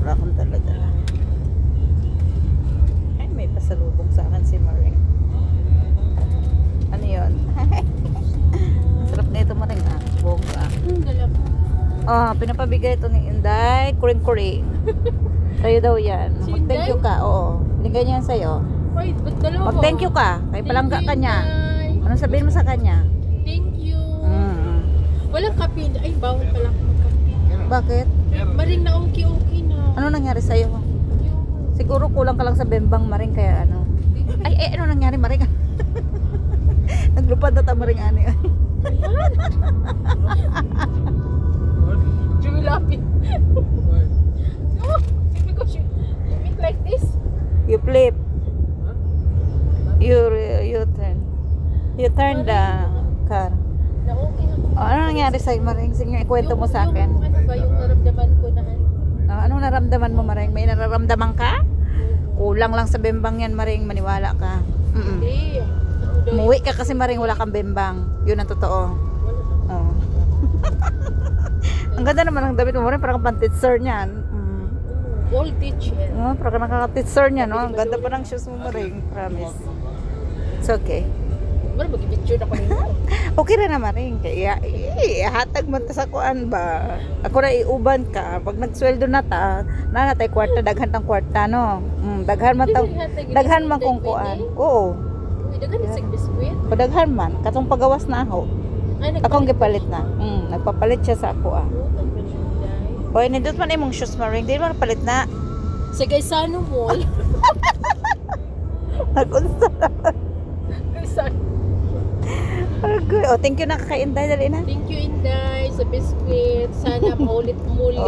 Wala akong dala-dala. Ay, may pasalubong sa akin si Maring. Ano yun? Ang sarap na ito, Maring, ah. Bongga. Oh, pinapabigay ito ni Inday. Kuring-kuring. Sa'yo daw yan. Si Mag-thank you ka. Oo. Binigay niya yan sa'yo. Wait, ba't dalawa? Mag-thank you ka. Kay palangga ka niya. Inday. Anong sabihin mo sa kanya? Thank you. Mm. Walang kape. Ay, bawal pala ako magkape. Bakit? Maring na okay na. Ano nangyari sa'yo? Yung- Siguro kulang ka lang sa bembang, Maring, kaya ano. Ay, ano nangyari, Maring? Naglupad na ta, Maring, ani. Ayan. Jumilapit. Oh, sabi ko, you make like this? You flip. You turn. You turn the car. Na okay na. Oh, ano nangyari sa'yo, Maring? Sige, ikwento mo sa akin. Yung, ano ba, yung naramdaman ko na Anong naramdaman mo, Maring? May nararamdaman ka? Kulang lang sa bembang yan, Maring. Maniwala ka. Hindi. Umuwi ka kasi, Maring, wala kang bembang. Yun ang totoo. Oh. Ang ganda naman ng damit mo, Maring. Parang pang-titsir niyan. Old teacher. Oh, parang nakaka-titsir niya, no? Ang ganda pa ng shoes mo, Maring. Promise. It's okay. Wala, mag-picture na ko nito. Okay na naman rin. Kaya, hatag mo ta sa kuan ba? Ako na iuban ka. Pag nagsweldo na ta, natay kwarta, daghan tang kwarta, no? Daghan man tang, daghan man kung kuan. Oo. Uy, dagan isang biskwit. Padaghan man. Katong pagawas na ako. Ay, Akong gipalit na. Nagpapalit siya sa ako, ah. nagpapalit. Hoy, nindot man imong shoes, Maring. Di mo palit na. Sa Gaisano Mall. Nagunsa. Gaisano. Okay. Oh, thank you na kakainday. Dali na. Thank you, Inday, sa biskwit. Sana maulit muli.